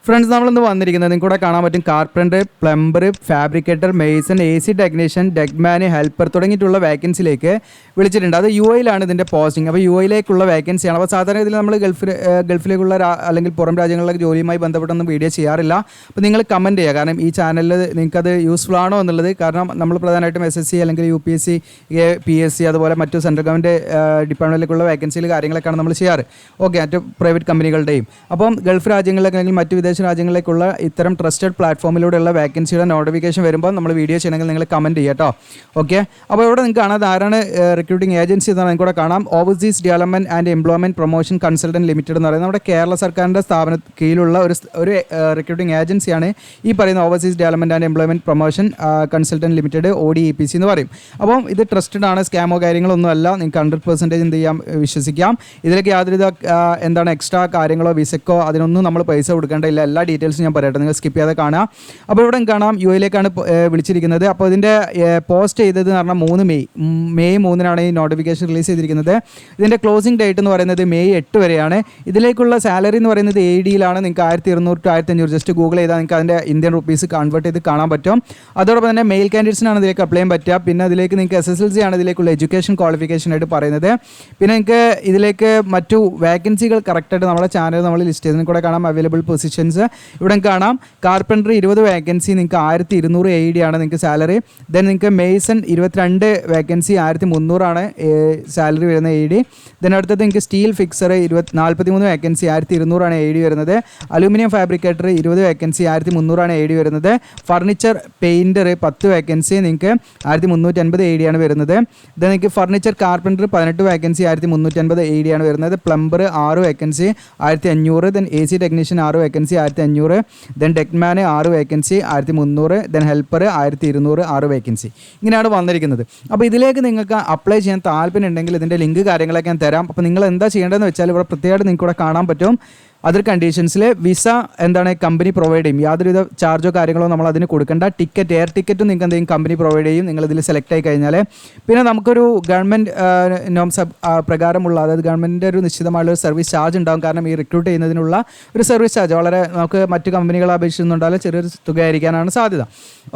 Friends നമ്മളിന്ന് വന്നിരിക്കുന്നത് നിങ്ങൾക്ക് കൂടെ കാണാൻ പറ്റും carpenter, plumber, fabricator, mason, AC technician, deckman, helper തുടങ്ങിയിട്ടുള്ള വേക്കൻസിയിലേക്ക് വിളിച്ചിട്ടുണ്ട്. അത് UAE-ലാണ് ഇതിൻ്റെ പോസ്റ്റിംഗ്. അപ്പോൾ UAE-ലേക്കുള്ള വേക്കൻസിയാണ്. അപ്പോൾ സാധാരണ ഇതിൽ നമ്മൾ ഗൾഫിലേക്കുള്ള അല്ലെങ്കിൽ പുറം രാജ്യങ്ങളിലെ ജോലിയുമായി ബന്ധപ്പെട്ടൊന്നും വീഡിയോ ചെയ്യാറില്ല. അപ്പോൾ നിങ്ങൾ കമൻറ്റ് ചെയ്യുക, കാരണം ഈ ചാനലിൽ നിങ്ങൾക്കത് യൂസ്ഫുൾ ആണോ എന്നുള്ളത്. കാരണം നമ്മൾ പ്രധാനമായിട്ടും SSC അല്ലെങ്കിൽ UPSC, PSC അതുപോലെ മറ്റു സെൻട്രൽ ഗവൺമെൻറ് ഡിപ്പാർട്ട്മെൻറ്റിലേക്കുള്ള വേക്കൻസിയിൽ കാര്യങ്ങളൊക്കെയാണ് നമ്മൾ ചെയ്യാറ്. ഓക്കെ, മറ്റു പ്രൈവറ്റ് കമ്പനികളുടെയും. അപ്പം ഗൾഫ് രാജ്യങ്ങളിലേക്ക് അല്ലെങ്കിൽ മറ്റ് വിദേശ രാജ്യങ്ങളിലേക്കുള്ള ഇത്തരം ട്രസ്റ്റഡ് പ്ലാറ്റ്ഫോമിലൂടെയുള്ള വേക്കൻസിയുടെ നോട്ടിഫിക്കേഷൻ വരുമ്പോൾ നമ്മൾ വീഡിയോ ചെയ്യണമെങ്കിൽ നിങ്ങൾ കമൻറ്റ് ചെയ്യുക കേട്ടോ. ഓക്കെ, അപ്പോൾ ഇവിടെ നിങ്ങൾക്ക് കാണാം ആരാണ് റിക്രൂട്ടിംഗ് ഏജൻസി എന്നാണ് നിങ്ങൾക്ക് കൂടെ കാണാം. Overseas development and employment promotion consultant limited എന്ന് പറയുന്നത് നമ്മുടെ കേരള സർക്കാരിൻ്റെ കീഴിലുള്ള ഒരു റിക്രൂട്ടിംഗ് ഏജൻസിയാണ് ഈ പറയുന്ന overseas development and employment promotion consultant limited, ODEPC എന്ന് പറയും. അപ്പം ഇത് ട്രസ്റ്റഡ് ആണ്, സ്കാമോ കാര്യങ്ങളൊന്നും അല്ല. നിങ്ങൾക്ക് 100% എന്ത് ചെയ്യാം, വിശ്വസിക്കാം. ഇതിലേക്ക് യാതൊരുവിധ എക്സ്ട്രാ കാര്യങ്ങളോ വിസക്കോ അതിനൊന്നും നമ്മൾ പൈസ കൊടുക്കേണ്ടതില്ല. എല്ലാ ഡീറ്റെയിൽസും ഞാൻ പറയട്ടെ, നിങ്ങൾ സ്കിപ്പ് ചെയ്യാതെ കാണാം. അപ്പോൾ ഇവിടെ കാണാം UAE-ലേക്കാണ് വിളിച്ചിരിക്കുന്നത്. അപ്പോൾ ഇതിൻ്റെ പോസ്റ്റ് ചെയ്തത് എന്ന് പറഞ്ഞാൽ മെയ് 3 ഈ നോട്ടിഫിക്കേഷൻ റിലീസ് ചെയ്തിരിക്കുന്നത്. ഇതിൻ്റെ ക്ലോസിംഗ് ഡേറ്റ് എന്ന് പറയുന്നത് മെയ് 8 വരെയാണ്. ഇതിലേക്കുള്ള സാലറി എന്ന് പറയുന്നത് AED-യിലാണ്. നിങ്ങൾക്ക് 1200 to 1500 ജസ്റ്റ് ഗൂഗിൾ ചെയ്താൽ നിങ്ങൾക്ക് അതിൻ്റെ ഇന്ത്യൻ റുപ്പീസ് കൺവേർട്ട് ചെയ്ത് കാണാൻ പറ്റും. അതോടൊപ്പം തന്നെ മെയിൽ കാൻഡിഡേറ്റ്സിനാണ് ഇതിലേക്ക് അപ്ലൈ ചെയ്യാൻ പറ്റുക. പിന്നെ അതിലേക്ക് നിങ്ങൾക്ക് SSLC ആണ് ഇതിലേക്കുള്ള എഡ്യൂക്കേഷൻ ക്വാളിഫിക്കേഷൻ ആയിട്ട് പറയുന്നത്. പിന്നെ നിങ്ങൾക്ക് ഇതിലേക്ക് മറ്റു വേക്കൻസികൾ കറക്റ്റായിട്ട് നമ്മുടെ ചാനൽ നമ്മൾ ലിസ്റ്റ് ചെയ്തതിന് കൂടെ കാണാം. അവൈലബിൾ പൊസിഷൻസ് ഇവിടെ കാണാം. കാർപ്പൻറ്റർ 20 വേക്കൻസി, നിങ്ങൾക്ക് 1200 AED ആണ് നിങ്ങൾക്ക് സാലറി. ദെൻ നിങ്ങൾക്ക് മേസൺ 22 വേക്കൻസി, 1300 ആണ് സാലറി വരുന്ന AED. ദെൻ അടുത്തത് നിങ്ങൾക്ക് സ്റ്റീൽ ഫിക്സർ 43 വേക്കൻസി, 1200 ആണ് AED വരുന്നത്. അലൂമിനിയം ഫാബ്രിക്കേറ്റർ 20 വേക്കൻസി, 1300 ആണ് AED വരുന്നത്. ഫർണിച്ചർ പെയിൻറ്റർ 10 വേക്കൻസി, നിങ്ങൾക്ക് 1350 AED ആണ് വരുന്നത്. ദെൻ നിങ്ങൾക്ക് ഫർണിച്ചർ കാർപ്പൻറ്റർ 18 വേക്കൻസി, 1350 AED ആണ് വരുന്നത്. Plumber 6 vacancy, 1500. Then AC technician 6 vacancy, 1500. Then deckman 6 vacancy, 1300. Then helper 1200, 6 vacancy. ഇങ്ങനെയാണ് വന്നിരിക്കുന്നത്. അപ്പോൾ ഇതിലേക്ക് നിങ്ങൾക്ക് അപ്ലൈ ചെയ്യാൻ താല്പര്യം ഉണ്ടെങ്കിൽ ഇതിൻ്റെ ലിങ്ക് കാര്യങ്ങളൊക്കെ ഞാൻ തരാം. അപ്പോൾ നിങ്ങൾ എന്താ ചെയ്യേണ്ടതെന്ന് വെച്ചാൽ ഇവിടെ പ്രത്യേകമായിട്ട് നിങ്ങൾക്ക് ഇവിടെ കാണാൻ പറ്റും. അതർ കണ്ടീഷൻസിൽ വിസ കമ്പനി പ്രൊവൈഡ് ചെയ്യും. യാതൊരുവിധ ചാർജോ കാര്യങ്ങളോ നമ്മൾ അതിന് കൊടുക്കേണ്ട. എയർ ടിക്കറ്റും നിങ്ങൾക്ക് എന്തെങ്കിലും കമ്പനി പ്രൊവൈഡ് ചെയ്യും നിങ്ങൾ ഇതിൽ സെലക്ട് ആയി കഴിഞ്ഞാൽ. പിന്നെ നമുക്കൊരു ഗവൺമെൻറ് നോംസ് പ്രകാരമുള്ള, അതായത് ഗവൺമെൻറ്റിൻ്റെ ഒരു നിശ്ചിതമായുള്ളൊരു സർവീസ് ചാർജ് ഉണ്ടാകും. കാരണം ഈ റിക്രൂട്ട് ചെയ്യുന്നതിനുള്ള ഒരു സർവീസ് ചാർജ് വളരെ നമുക്ക് മറ്റു കമ്പനികളെ അപേക്ഷിച്ചുണ്ടായാലും ചെറിയൊരു തുകയായിരിക്കാനാണ് സാധ്യത.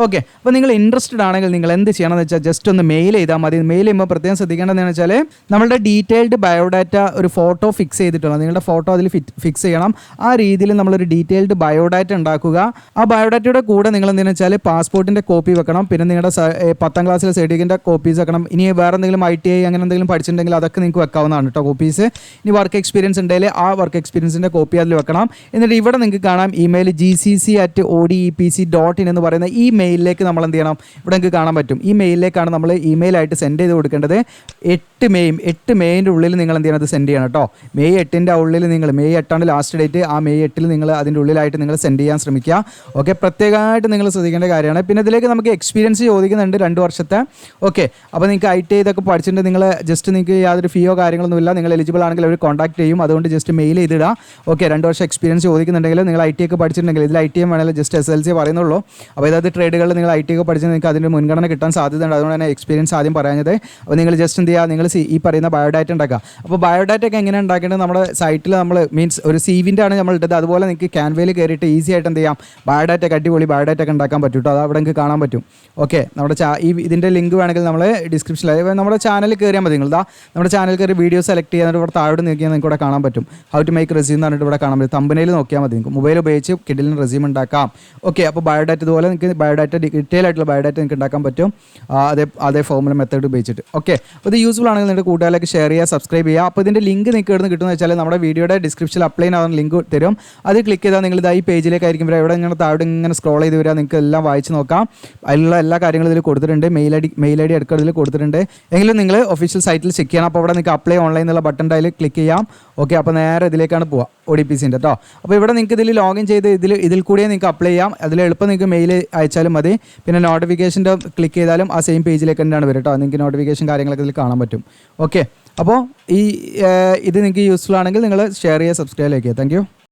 ഓക്കെ, അപ്പോൾ നിങ്ങൾ ഇൻട്രസ്റ്റഡ് ആണെങ്കിൽ നിങ്ങൾ എന്ത് ചെയ്യണമെന്ന് വെച്ചാൽ ജസ്റ്റ് ഒന്ന് മെയിൽ ചെയ്താൽ മതി. മെയിൽ ചെയ്യുമ്പോൾ പ്രത്യേകം ശ്രദ്ധിക്കേണ്ടതെന്ന് വെച്ചാൽ നമ്മളുടെ ഡീറ്റെയിൽഡ് ബയോഡാറ്റ ഒരു ഫോട്ടോ ഫിക്സ് ചെയ്തിട്ടുള്ള നിങ്ങളുടെ ഫോട്ടോ അതിൽ ഫിക്സ് ചെയ്യണം. ആ രീതിയിൽ നമ്മളൊരു ഡീറ്റെയിൽഡ് ബയോഡാറ്റ ഉണ്ടാക്കുക. ആ ബയോഡാറ്റയുടെ കൂടെ നിങ്ങൾ എന്തെന്ന് വെച്ചാൽ പാസ്പോർട്ടിൻ്റെ കോപ്പി വെക്കണം. പിന്നെ നിങ്ങളുടെ 10ാം ക്ലാസ്സിലെ സർട്ടിഫിക്കറ്റിൻ്റെ കോപ്പീസ് വെക്കണം. ഇനി വേറെ എന്തെങ്കിലും ITI അങ്ങനെ എന്തെങ്കിലും പഠിച്ചിട്ടുണ്ടെങ്കിൽ അതൊക്കെ നിങ്ങൾക്ക് വെക്കാവുന്നതാണ് കേട്ടോ കോപ്പീസ്. ഇനി വർക്ക് എക്സ്പീരിയൻസ് ഉണ്ടെങ്കിൽ ആ വർക്ക് എക്സ്പീരിയൻസിൻ്റെ കോപ്പി അതിൽ വെക്കണം. എന്നിട്ട് ഇവിടെ നിങ്ങൾക്ക് കാണാം ഇമെയിൽ gcc@odepc.in എന്ന് പറയുന്ന ഈ മെയിലിലേക്ക് നമ്മൾ എന്ത് ചെയ്യണം, ഇവിടെ നിങ്ങൾക്ക് കാണാൻ പറ്റും. ഈ മെയിലിലേക്കാണ് നമ്മൾ ഇമെയിലായിട്ട് സെൻഡ് ചെയ്ത് കൊടുക്കേണ്ടത്. 8 മെയിൻ്റെ ഉള്ളിൽ നിങ്ങൾ എന്ത് ചെയ്യണം, അത് സെൻഡ് ചെയ്യണം കേട്ടോ. മെയ് 8ൻ്റെ ഉള്ളിൽ നിങ്ങൾ, മെയ് 8 ലാസ്റ്റ് ഡേറ്റ്, ആ മെയ് 8 നിങ്ങൾ അതിൻ്റെ ഉള്ളിലായിട്ട് നിങ്ങൾ സെൻഡ് ചെയ്യാൻ ശ്രമിക്കുക. ഓക്കെ, പ്രത്യേകമായിട്ട് നിങ്ങൾ ശ്രദ്ധിക്കേണ്ട കാര്യമാണ്. പിന്നെ ഇതിലേക്ക് നമുക്ക് എക്സ്പീരിയൻസ് ചോദിക്കുന്നുണ്ട് 2 വർഷത്തെ. ഓക്കെ, അപ്പോൾ നിങ്ങൾക്ക് ITI ഇതൊക്കെ പഠിച്ചിട്ടുണ്ട്. നിങ്ങൾ ജസ്റ്റ് നിങ്ങൾക്ക് യാതൊരു ഫീയോ കാര്യങ്ങളൊന്നുമില്ല. നിങ്ങൾ എലിജിബിൾ ആണെങ്കിൽ അവർ കോൺടാക്ട് ചെയ്യും. അതുകൊണ്ട് ജസ്റ്റ് മെയിൽ ചെയ്തിടുക. ഓക്കെ, 2 വർഷം എക്സ്പീരിയൻസ് ചോദിക്കുന്നുണ്ടെങ്കിൽ നിങ്ങൾ ITI ഒക്കെ പഠിച്ചിട്ടുണ്ടെങ്കിൽ, ഇതിൽ ITI വേണമെങ്കിൽ ജസ്റ്റ് SLC പറയുന്നുള്ളൂ. അപ്പോൾ ഇതായത് ട്രേഡുകളിൽ നിങ്ങൾ ITI ഒക്കെ പഠിച്ചാൽ നിങ്ങൾക്ക് അതിൻ്റെ മുൻഗണന കിട്ടാൻ സാധ്യതയുണ്ട്. അതുകൊണ്ട് തന്നെ എക്സ്പീരിയൻസ് ആദ്യം പറയുന്നത്. അപ്പോൾ നിങ്ങൾ ജസ്റ്റ് എന്ത് ചെയ്യുക, നിങ്ങൾ ഈ പറയുന്ന ബയോഡാറ്റ ഉണ്ടാക്കുക. അപ്പോൾ ബയോഡാറ്റ ഒക്കെ എങ്ങനെ ഉണ്ടാക്കേണ്ടത് നമ്മുടെ സൈറ്റിൽ നമ്മൾ ഒരു CV-ൻ്റെ ആണ് നമ്മൾ ഇട്ടത്. അതുപോലെ നിങ്ങൾക്ക് ക്യാൻവയിൽ കയറിയിട്ട് ഈസി ആയിട്ട് എന്ത് ചെയ്യാം, ബയോഡാറ്റ അടിപൊളി ബയോഡാറ്റ ഒക്കെ ഉണ്ടാക്കാൻ പറ്റും കേട്ടോ. അത് അവിടെ നിങ്ങൾക്ക് കാണാൻ പറ്റും. ഓക്കെ, നമ്മുടെ ഇതിൻ്റെ ലിങ്ക് വേണമെങ്കിൽ നമ്മൾ ഡിസ്ക്രിപ്ഷനിൽ നമ്മുടെ ചാനലിൽ കയറിയാൽ മതി. നിങ്ങൾ നമ്മുടെ ചാനൽ കയറി വീഡിയോ സെലക്ട് ചെയ്യാൻ ഇവിടെ താഴോട്ട് നോക്കിയാൽ നിങ്ങൾക്ക് ഇവിടെ കാണാൻ പറ്റും. ഹൗ ടു മേക്ക് റെസ്യൂം എന്ന് പറഞ്ഞിട്ട് ഇവിടെ കാണാൻ പറ്റും. തമ്പനയിൽ നോക്കിയാൽ മതി. നിങ്ങൾക്ക് മൊബൈൽ ഉപയോഗിച്ച് കിഡിലിന് റെസ്യൂം ഉണ്ടാക്കാം. ഓക്കെ, അപ്പോൾ ബയോഡാറ്റ ഇതുപോലെ നിങ്ങൾക്ക് ബയോഡാറ്റ ഡീറ്റെയിൽ ആയിട്ടുള്ള ബയോഡാറ്റ നിങ്ങൾക്ക് ഉണ്ടാക്കാൻ പറ്റും. അതേ ഫോമുല മെത്തേഡ് ഉപയോഗിച്ചിട്ട്. ഓക്കെ, അപ്പോൾ ഇത് യൂസ്ഫുൾ ആണെങ്കിൽ നിങ്ങളുടെ കൂട്ടുകാരിലേക്ക് ഷെയർ ചെയ്യുക, സബ്സ്ക്രൈബ് ചെയ്യുക. അപ്പോൾ ഇതിൻ്റെ ലിങ്ക് നിങ്ങൾക്ക് ഇവിടെ നിന്ന് കിട്ടുമെന്ന് വെച്ചാൽ നമ്മുടെ വീഡിയോയുടെ ഡിസ്ക്രിപ്ഷനിൽ അപ്ലൈ ആവുന്ന ലിങ്ക് തരും. അത് ക്ലിക്ക് ചെയ്താൽ നിങ്ങൾ ഈ പേജിലേക്കായിരിക്കും വരിക. ഇവിടെ ഇങ്ങനെ താഴെ ഇങ്ങനെ സ്ക്രോൾ ചെയ്ത് വരിക. നിങ്ങൾക്ക് എല്ലാം വായിച്ച് നോക്കാം. അതിലുള്ള എല്ലാ കാര്യങ്ങളും ഇതിൽ കൊടുത്തിട്ടുണ്ട്. മെയിൽ ഐ ഡി എടുക്കുക ഇതിൽ കൊടുത്തിട്ടുണ്ട്. എങ്കിലും നിങ്ങൾ ഒഫീഷ്യൽ സൈറ്റിൽ ചെക്ക് ചെയ്യണം. അപ്പോൾ ഇവിടെ നിങ്ങൾക്ക് അപ്ലൈ ഓൺലൈൻ എന്നുള്ള ബട്ടൻ്റെ അതിൽ ക്ലിക്ക് ചെയ്യാം. ഓക്കെ, അപ്പോൾ നേരെ ഇതിലേക്കാണ് പോവുക, ODPC-ൻ്റെ കേട്ടോ. അപ്പോൾ ഇവിടെ നിങ്ങൾക്ക് ഇതിൽ ലോഗിൻ ചെയ്ത് ഇതിൽ കൂടിയേ നിങ്ങൾക്ക് അപ്ലൈ ചെയ്യാം. അതിൽ എളുപ്പം നിങ്ങൾക്ക് മെയിൽ അയച്ചാലും മതി. പിന്നെ നോട്ടിഫിക്കേഷൻ്റെ ക്ലിക്ക് ചെയ്താലും ആ സെയിം പേജിലേക്ക് തന്നെയാണ് വരും കേട്ടോ. നിങ്ങൾക്ക് നോട്ടിഫിക്കേഷൻ കാര്യങ്ങളൊക്കെ ഇതിൽ കാണാൻ പറ്റും. ഓക്കെ, അപ്പോൾ ഇത് നിങ്ങൾക്ക് യൂസ്ഫുൾ ആണെങ്കിൽ നിങ്ങൾ ഷെയർ ചെയ്യുക, സബ്സ്ക്രൈബ് ചെയ്യുക. Thank you.